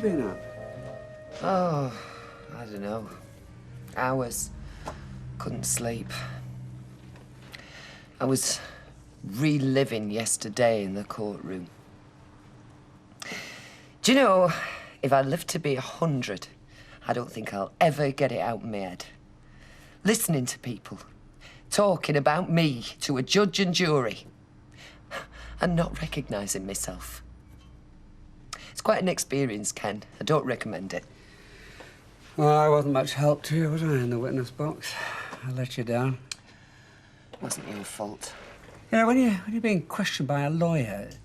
been up? Oh, I don't know. Hours. Couldn't sleep. I was reliving yesterday in the courtroom. Do you know, if I live to be 100, I don't think I'll ever get it out of my head. Listening to people, talking about me to a judge and jury, and not recognising myself. It's quite an experience, Ken. I don't recommend it. Well, I wasn't much help to you, was I, in the witness box? I let you down. It wasn't your fault. You know, when you're being questioned by a lawyer, it's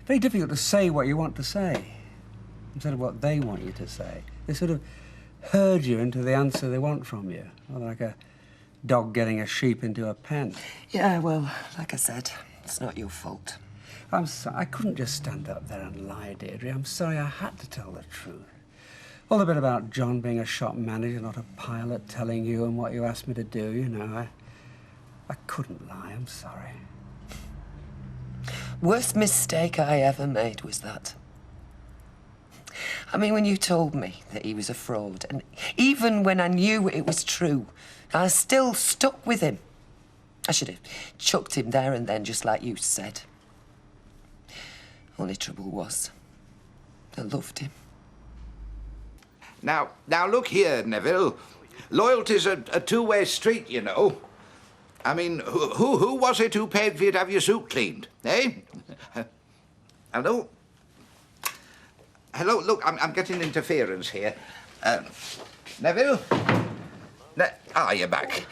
very difficult to say what you want to say instead of what they want you to say. They sort of herd you into the answer they want from you, like a dog getting a sheep into a pen. Yeah, well, like I said, it's not your fault. I'm sorry. I couldn't just stand up there and lie, Deirdre. I'm sorry, I had to tell the truth. All the bit about John being a shop manager, not a pilot, telling you and what you asked me to do, you know, I couldn't lie. I'm sorry. Worst mistake I ever made was that. I mean, when you told me that he was a fraud, and even when I knew it was true, I still stuck with him. I should have chucked him there and then, just like you said. Only trouble was, I loved him. Now look here, Neville. Loyalty's a two-way street, you know. I mean, who was it who paid for you to have your suit cleaned, eh? Hello? Hello, look, I'm getting interference here. Neville? You're back.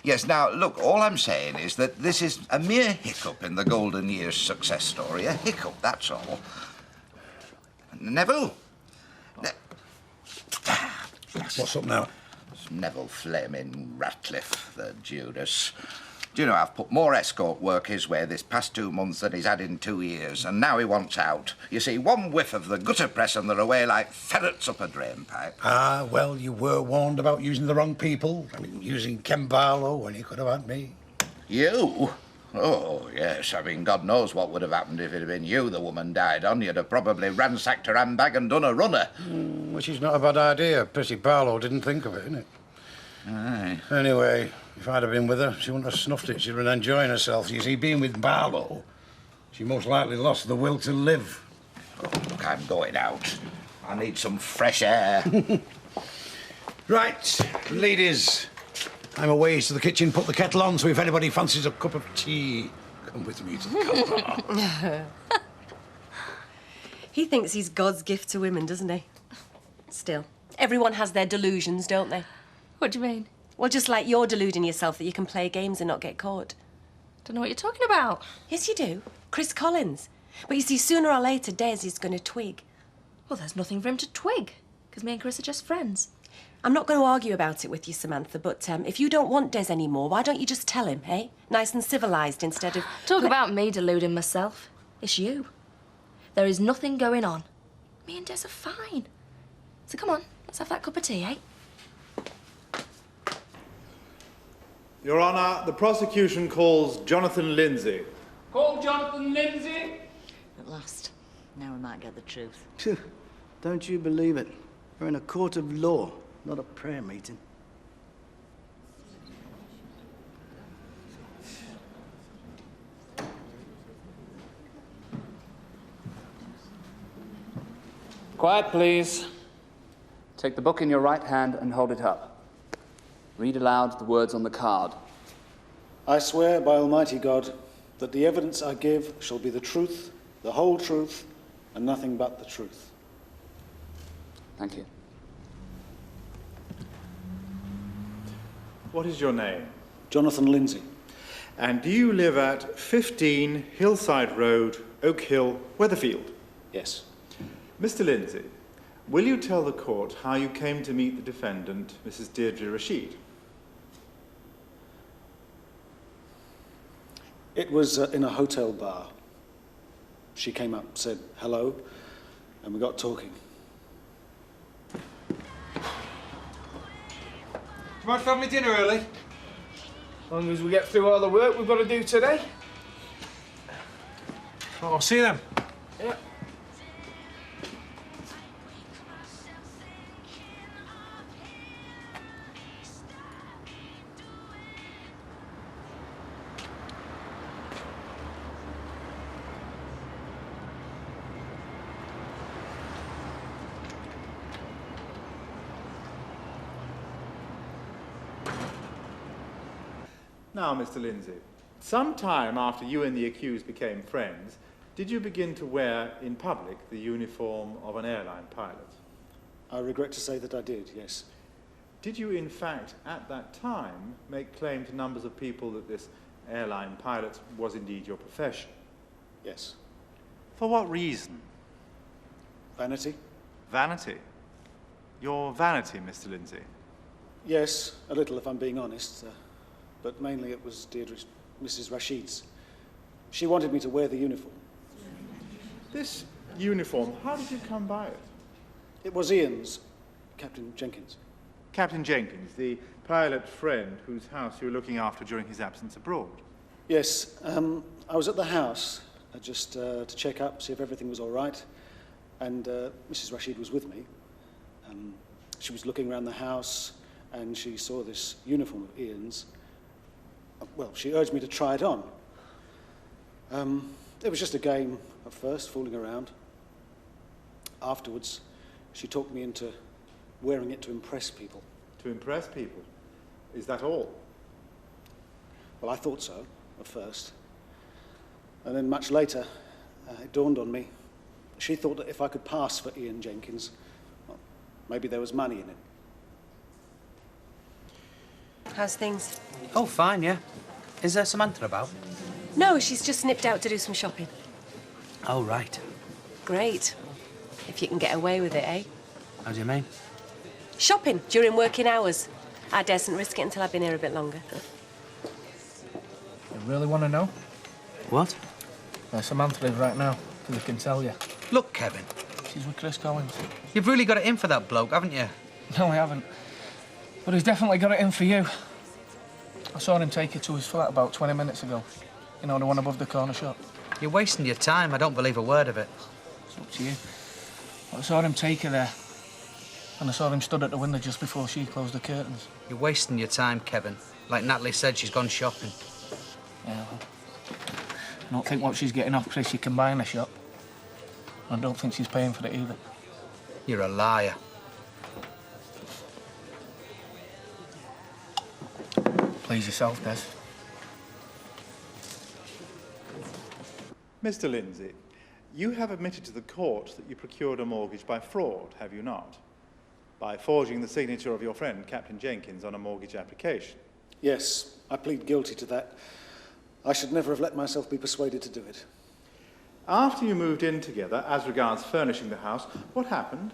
Yes, now, look, all I'm saying is that this is a mere hiccup in the Golden Years success story. A hiccup, that's all. Neville? What's up now? It's Neville Flaming Ratcliffe, the Judas. Do you know, I've put more escort work his way this past 2 months than he's had in 2 years, and now he wants out. You see, one whiff of the gutter press and they're away like ferrets up a drain pipe. Ah, well, you were warned about using the wrong people. I mean, using Ken Barlow when he could have had me. You? Oh, yes. I mean, God knows what would have happened if it had been you the woman died on. You'd have probably ransacked her handbag and done a runner. Which is not a bad idea. Pity Barlow didn't think of it, innit? Aye. Anyway, if I'd have been with her, she wouldn't have snuffed it. She'd have been enjoying herself. You see, being with Barlow, she most likely lost the will to live. Oh, look, I'm going out. I need some fresh air. Right, ladies. I'm away to the kitchen, put the kettle on, so if anybody fancies a cup of tea, come with me to the car. He thinks he's God's gift to women, doesn't he? Still, everyone has their delusions, don't they? What do you mean? Well, just like you're deluding yourself that you can play games and not get caught. Don't know what you're talking about. Yes, you do. Chris Collins. But you see, sooner or later, Des is going to twig. Well, there's nothing for him to twig, because me and Chris are just friends. I'm not going to argue about it with you, Samantha, but if you don't want Des anymore, why don't you just tell him, eh? Nice and civilised instead of... Talk about me deluding myself. It's you. There is nothing going on. Me and Des are fine. So come on, let's have that cup of tea, eh? Your Honour, the prosecution calls Jonathan Lindsay. Call Jonathan Lindsay. At last. Now we might get the truth. Don't you believe it? We're in a court of law, not a prayer meeting. Quiet, please. Take the book in your right hand and hold it up. Read aloud the words on the card. I swear by Almighty God that the evidence I give shall be the truth, the whole truth, and nothing but the truth. Thank you. What is your name? Jonathan Lindsay. And do you live at 15 Hillside Road, Oak Hill, Weatherfield? Yes. Mr. Lindsay, will you tell the court how you came to meet the defendant, Mrs. Deirdre Rashid? It was in a hotel bar. She came up, said hello, and we got talking. Do you mind if I have my dinner early? As long as we get through all the work we've got to do today. Oh, I'll see you then. Yeah. Now, Mr. Lindsay, some time after you and the accused became friends, did you begin to wear in public the uniform of an airline pilot? I regret to say that I did, yes. Did you, in fact, at that time, make claim to numbers of people that this airline pilot was indeed your profession? Yes. For what reason? Vanity? Vanity? Your vanity, Mr. Lindsay? Yes, a little, if I'm being honest. But mainly it was Mrs. Rashid's. She wanted me to wear the uniform. This uniform, how did you come by it? It was Ian's, Captain Jenkins. Captain Jenkins, the pilot friend whose house you were looking after during his absence abroad. Yes, I was at the house just to check up, see if everything was all right. And Mrs. Rashid was with me. She was looking around the house and she saw this uniform of Ian's. Well, she urged me to try it on. It was just a game at first, fooling around. Afterwards, she talked me into wearing it to impress people. To impress people? Is that all? Well, I thought so, at first. And then much later, it dawned on me. She thought that if I could pass for Ian Jenkins, well, maybe there was money in it. How's things? Oh, fine, yeah. Is there Samantha about? No, she's just nipped out to do some shopping. Oh, right. Great. If you can get away with it, eh? How do you mean? Shopping during working hours. I daresn't risk it until I've been here a bit longer. You really want to know? What? Where Samantha lives right now, because I can tell you. Look, Kevin. She's with Chris Collins. You've really got it in for that bloke, haven't you? No, I haven't. But he's definitely got it in for you. I saw him take her to his flat about 20 minutes ago. You know, the one above the corner shop. You're wasting your time. I don't believe a word of it. It's up to you. But I saw him take her there. And I saw him stood at the window just before she closed the curtains. You're wasting your time, Kevin. Like Natalie said, she's gone shopping. Yeah, well, I don't think what she's getting off Chris you can buy in a shop. I don't think she's paying for it either. You're a liar. Please yourself, Des. Mr. Lindsay, you have admitted to the court that you procured a mortgage by fraud, have you not? By forging the signature of your friend, Captain Jenkins, on a mortgage application. Yes, I plead guilty to that. I should never have let myself be persuaded to do it. After you moved in together, as regards furnishing the house, what happened?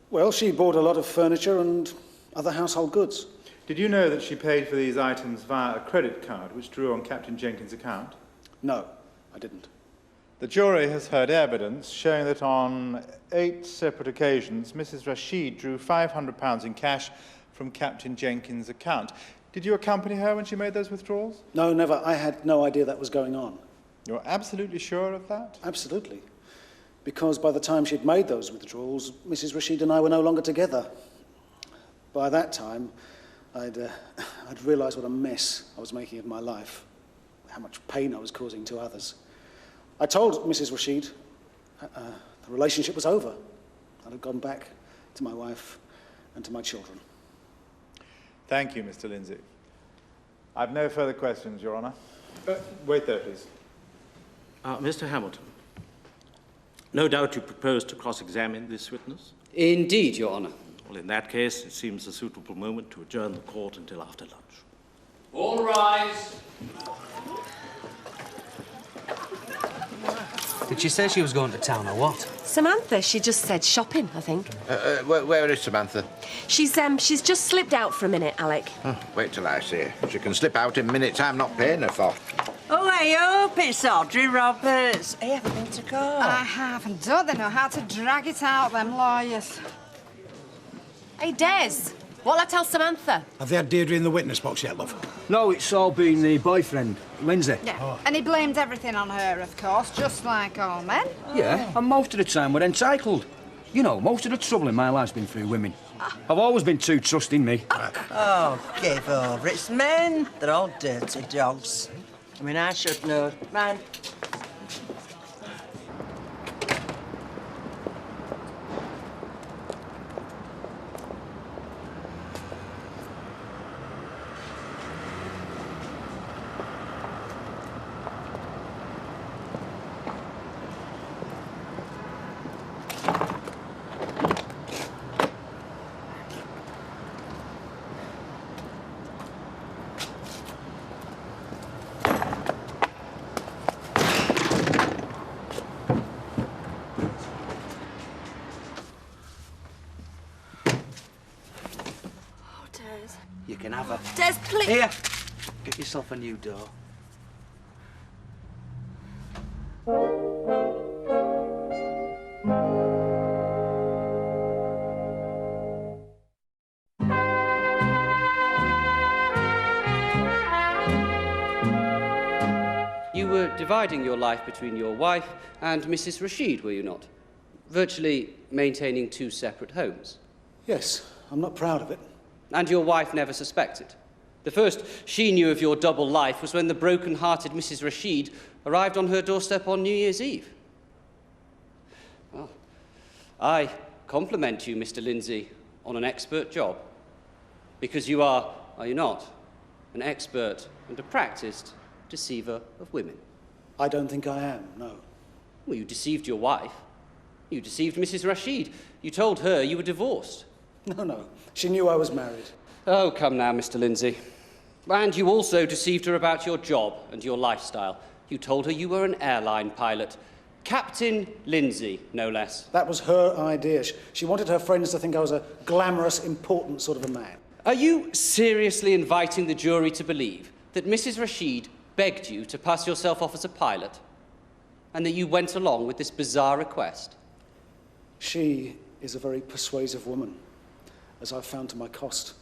Well, she bought a lot of furniture and other household goods. Did you know that she paid for these items via a credit card which drew on Captain Jenkins' account? No, I didn't. The jury has heard evidence showing that on 8 separate occasions, Mrs. Rashid drew £500 in cash from Captain Jenkins' account. Did you accompany her when she made those withdrawals? No, never. I had no idea that was going on. You're absolutely sure of that? Absolutely. Because by the time she'd made those withdrawals, Mrs. Rashid and I were no longer together. By that time, I'd realised what a mess I was making of my life, how much pain I was causing to others. I told Mrs. Rashid the relationship was over. I had gone back to my wife and to my children. Thank you, Mr. Lindsay. I've no further questions, Your Honour. Wait there, please. Mr. Hamilton, no doubt you propose to cross-examine this witness? Indeed, Your Honour. Well, in that case, it seems a suitable moment to adjourn the court until after lunch. All rise. Did she say she was going to town or what? Samantha, she just said shopping, I think. Where is Samantha? She's just slipped out for a minute, Alec. Oh, wait till I see her. She can slip out in minutes I'm not paying her for. Oh, hey up, it's Audrey Roberts. Hey, haven't been to court? I haven't. Don't they know how to drag it out, them lawyers? Hey, Des, what'll I tell Samantha? Have they had Deirdre in the witness box yet, love? No, it's all been the boyfriend, Lindsay. Yeah, and he blamed everything on her, of course, just like all men. Yeah, and most of the time we're entitled. You know, most of the trouble in my life's been through women. I've always been too trusting, me. Oh, give over. It's men. They're all dirty dogs. I mean, I should know. Man. have her. Des, please. Here, get yourself a new door. You were dividing your life between your wife and Mrs. Rashid, were you not? Virtually maintaining two separate homes. Yes, I'm not proud of it. And your wife never suspected. The first she knew of your double life was when the broken-hearted Mrs. Rashid arrived on her doorstep on New Year's Eve. Well, I compliment you, Mr. Lindsay, on an expert job. Because you are you not, an expert and a practiced deceiver of women? I don't think I am, no. Well, you deceived your wife. You deceived Mrs. Rashid. You told her you were divorced. No. She knew I was married. Oh, come now, Mr. Lindsay. And you also deceived her about your job and your lifestyle. You told her you were an airline pilot. Captain Lindsay, no less. That was her idea. She wanted her friends to think I was a glamorous, important sort of a man. Are you seriously inviting the jury to believe that Mrs. Rashid begged you to pass yourself off as a pilot and that you went along with this bizarre request? She is a very persuasive woman, as I've found to my cost.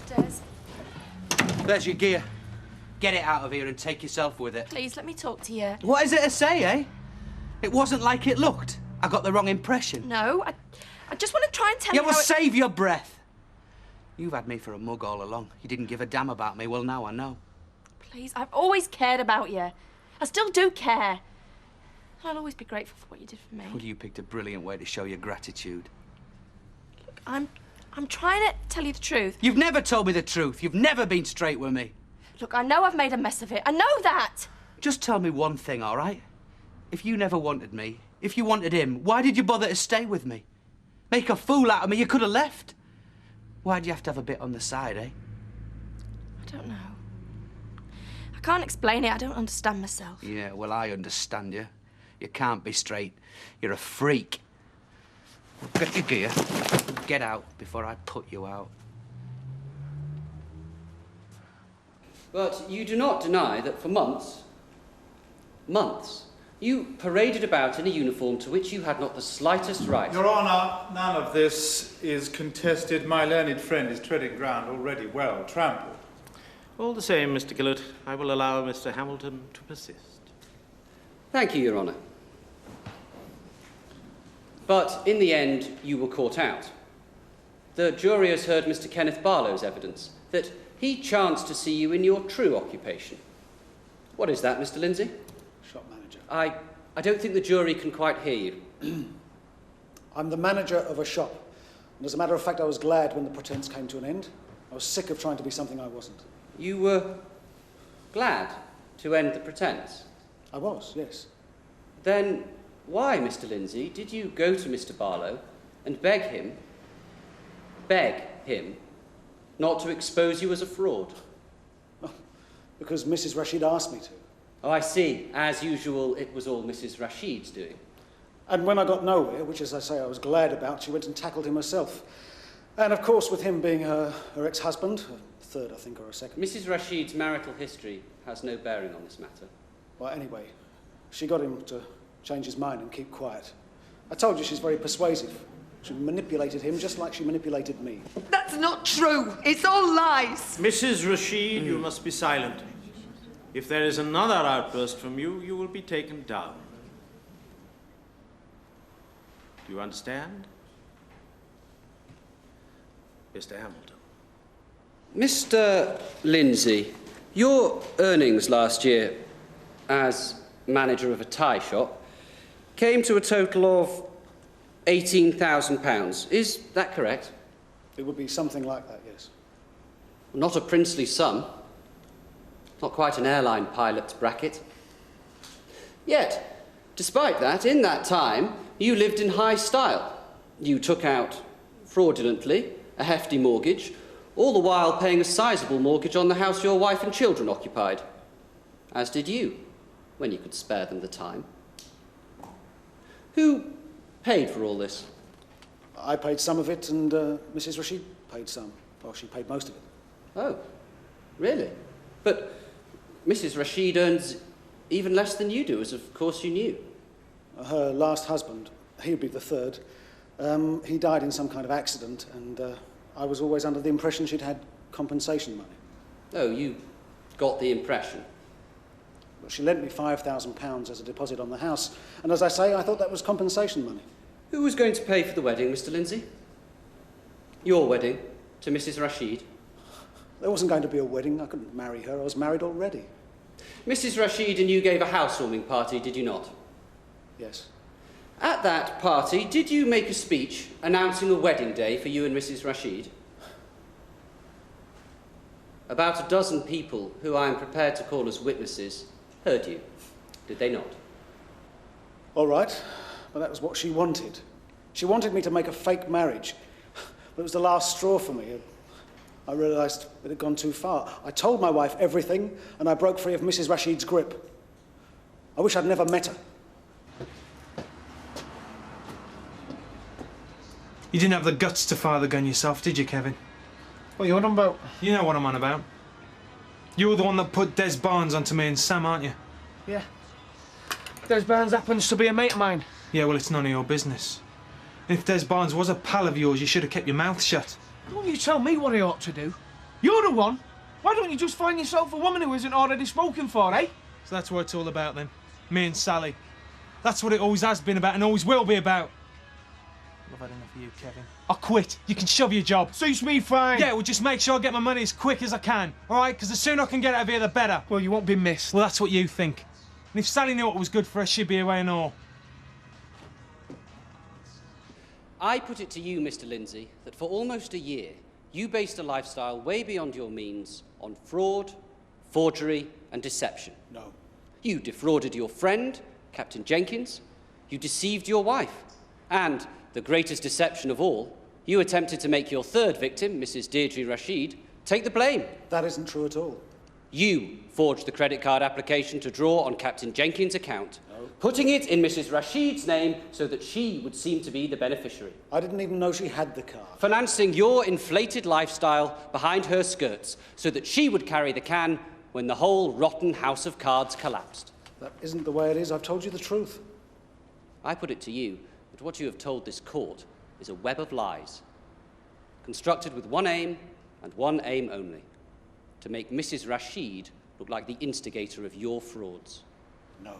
Des, There's your gear. Get it out of here and take yourself with it. please, let me talk to you. What is it to say, eh? It wasn't like it looked. I got the wrong impression. No, I just want to try and tell you Yeah, well, how it... save your breath. You've had me for a mug all along. You didn't give a damn about me. Well, now I know. Please, I've always cared about you. I still do care. I'll always be grateful for what you did for me. Well, you picked a brilliant way to show your gratitude. Look, I'm trying to tell you the truth. You've never told me the truth. You've never been straight with me. Look, I know I've made a mess of it. I know that. Just tell me one thing, all right? If you never wanted me, if you wanted him, why did you bother to stay with me? Make a fool out of me, you could have left. Why'd you have to have a bit on the side, eh? I don't know. I can't explain it. I don't understand myself. Yeah, well, I understand you. You can't be straight. You're a freak. Get your gear. Get out before I put you out. But you do not deny that for months, you paraded about in a uniform to which you had not the slightest right. Your Honour, none of this is contested. My learned friend is treading ground already well trampled. All the same, Mr. Gillett, I will allow Mr. Hamilton to persist. Thank you, Your Honour. But in the end, you were caught out. The jury has heard Mr. Kenneth Barlow's evidence that he chanced to see you in your true occupation. What is that, Mr. Lindsay? Shop manager. I don't think the jury can quite hear you. I'm the manager of a shop. And as a matter of fact, I was glad when the pretense came to an end. I was sick of trying to be something I wasn't. You were glad to end the pretense? I was, yes. Then why, Mr. Lindsay, did you go to Mr. Barlow and beg him not to expose you as a fraud? Because Mrs. Rashid asked me to. Oh, I see. As usual, it was all Mrs. Rashid's doing. And when I got nowhere, which, as I say, I was glad about, she went and tackled him herself. And, of course, with him being her ex-husband, her third, I think, or a second. Mrs. Rashid's marital history has no bearing on this matter. Well, anyway, she got him to change his mind and keep quiet. I told you she's very persuasive. She manipulated him just like she manipulated me. That's not true. It's all lies. Mrs. Rashid, you must be silent. If there is another outburst from you, you will be taken down. Do you understand? Mr. Hamilton. Mr. Lindsay, your earnings last year as manager of a tie shop came to a total of £18,000. Is that correct? It would be something like that, yes. Not a princely sum. Not quite an airline pilot's bracket. Yet, despite that, in that time, you lived in high style. You took out, fraudulently, a hefty mortgage, all the while paying a sizable mortgage on the house your wife and children occupied. As did you, when you could spare them the time. Who paid for all this? I paid some of it and Mrs. Rashid paid some. Well, she paid most of it. Oh, really? But Mrs. Rashid earns even less than you do, as of course you knew. Her last husband, he'd be the third, he died in some kind of accident, and I was always under the impression she'd had compensation money. Oh, you got the impression? Well, she lent me £5,000 as a deposit on the house, and as I say, I thought that was compensation money. Who was going to pay for the wedding, Mr. Lindsay? Your wedding to Mrs. Rashid? There wasn't going to be a wedding. I couldn't marry her. I was married already. Mrs. Rashid and you gave a housewarming party, did you not? Yes. At that party, did you make a speech announcing a wedding day for you and Mrs. Rashid? About a dozen people, who I am prepared to call as witnesses, heard you, did they not? All right, but that was what she wanted. She wanted me to make a fake marriage, but it was the last straw for me. I realised it had gone too far. I told my wife everything, and I broke free of Mrs. Rashid's grip. I wish I'd never met her. You didn't have the guts to fire the gun yourself, did you, Kevin? What are you on about? You know what I'm on about. You're the one that put Des Barnes onto me and Sam, aren't you? Yeah. Des Barnes happens to be a mate of mine. Yeah, well, it's none of your business. And if Des Barnes was a pal of yours, you should have kept your mouth shut. Don't you tell me what I ought to do. You're the one. Why don't you just find yourself a woman who isn't already spoken for, eh? So that's what it's all about, then. Me and Sally. That's what it always has been about and always will be about. I've had enough of you, Kevin. I quit. You can shove your job. Suits me fine. Yeah, well, just make sure I get my money as quick as I can, all right? Because the sooner I can get out of here, the better. Well, you won't be missed. Well, that's what you think. And if Sally knew what was good for her, she'd be away and all. I put it to you, Mr. Lindsay, that for almost a year, you based a lifestyle way beyond your means on fraud, forgery, and deception. No. You defrauded your friend, Captain Jenkins. You deceived your wife. And, the greatest deception of all, you attempted to make your third victim, Mrs. Deirdre Rashid, take the blame. That isn't true at all. You forged the credit card application to draw on Captain Jenkins' account, putting it in Mrs. Rashid's name so that she would seem to be the beneficiary. I didn't even know she had the card. Financing your inflated lifestyle behind her skirts so that she would carry the can when the whole rotten house of cards collapsed. That isn't the way it is. I've told you the truth. I put it to you that what you have told this court is a web of lies, constructed with one aim and one aim only, to make Mrs. Rashid look like the instigator of your frauds. No.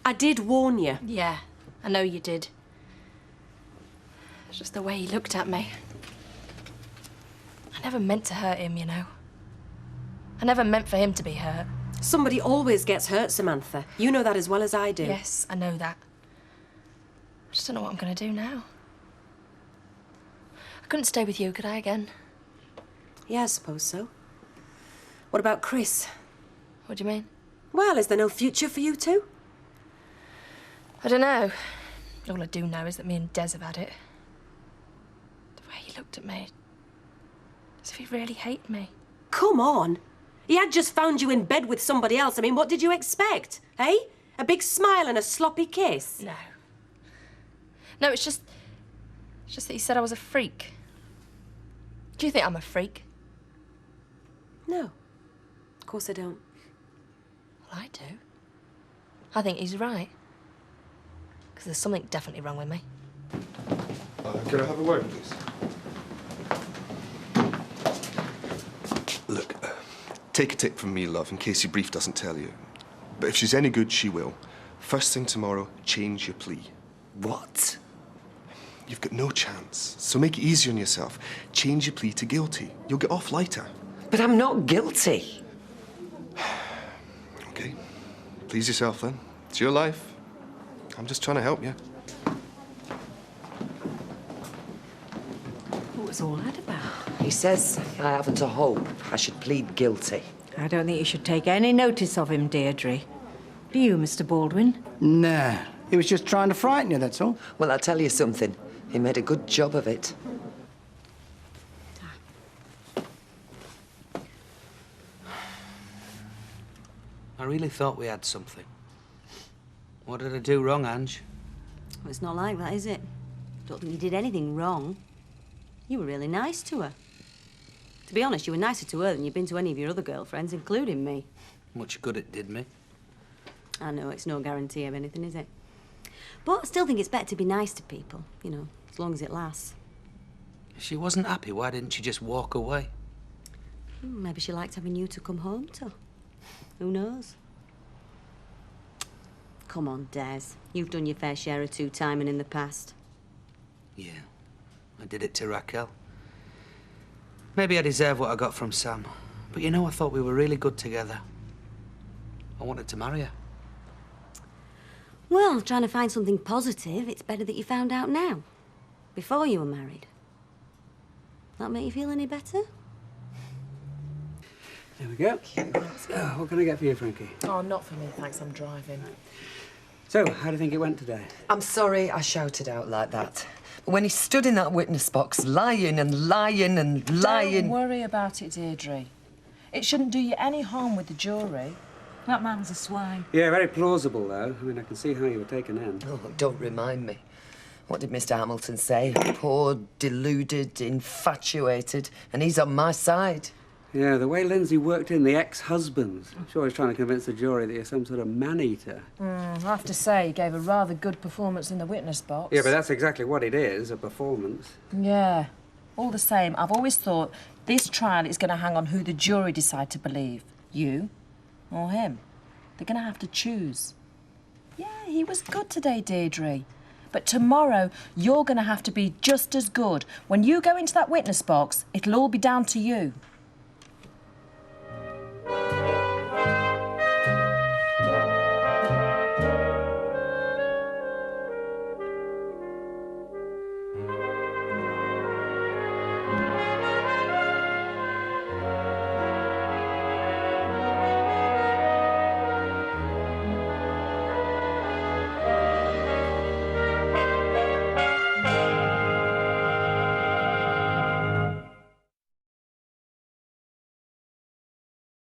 I did warn you. Yeah, I know you did. It's just the way he looked at me. I never meant to hurt him, you know. I never meant for him to be hurt. Somebody always gets hurt, Samantha. You know that as well as I do. Yes, I know that. I just don't know what I'm going to do now. I couldn't stay with you, could I, again? Yeah, I suppose so. What about Chris? What do you mean? Well, is there no future for you two? I don't know. All I do know is that me and Des have had it. The way he looked at me, as if he really hated me. Come on. He had just found you in bed with somebody else. I mean, what did you expect, eh? A big smile and a sloppy kiss? No. No, it's just that he said I was a freak. Do you think I'm a freak? No. Of course I don't. Well, I do. I think he's right. Because there's something definitely wrong with me. Could I have a word, please? Look, take a tip from me, love, in case your brief doesn't tell you. But if she's any good, she will. First thing tomorrow, change your plea. What? You've got no chance, so make it easier on yourself. Change your plea to guilty. You'll get off lighter. But I'm not guilty. Okay. Please yourself, then. It's your life. I'm just trying to help you. What was all that about? He says I haven't a hope. I should plead guilty. I don't think you should take any notice of him, Deirdre. Do you, Mr. Baldwin? Nah. He was just trying to frighten you, that's all. Well, I'll tell you something. He made a good job of it. I really thought we had something. What did I do wrong, Ange? Well, it's not like that, is it? Don't think you did anything wrong. You were really nice to her. To be honest, you were nicer to her than you've been to any of your other girlfriends, including me. Much good it did me. I know, it's no guarantee of anything, is it? But I still think it's better to be nice to people, you know, as long as it lasts. If she wasn't happy, why didn't she just walk away? Maybe she liked having you to come home to. Who knows? Come on, Des. You've done your fair share of two-timing in the past. Yeah, I did it to Raquel. Maybe I deserve what I got from Sam. But you know, I thought we were really good together. I wanted to marry her. Well, trying to find something positive, it's better that you found out now, before you were married. That make you feel any better? There we go. What can I get for you, Frankie? Oh, not for me, thanks. I'm driving. So, how do you think it went today? I'm sorry I shouted out like that. But when he stood in that witness box, lying and lying and lying... Don't worry about it, Deirdre. It shouldn't do you any harm with the jury. That man's a swine. Yeah, very plausible, though. I mean, I can see how you were taken in. Oh, don't remind me. What did Mr. Hamilton say? Poor, deluded, infatuated, and he's on my side. Yeah, the way Lindsay worked in the ex-husbands. I'm sure he's trying to convince the jury that you're some sort of man-eater. I have to say, he gave a rather good performance in the witness box. Yeah, but that's exactly what it is, a performance. Yeah. All the same, I've always thought this trial is going to hang on who the jury decide to believe. You or him. They're going to have to choose. Yeah, he was good today, Deirdre. But tomorrow, you're going to have to be just as good. When you go into that witness box, it'll all be down to you.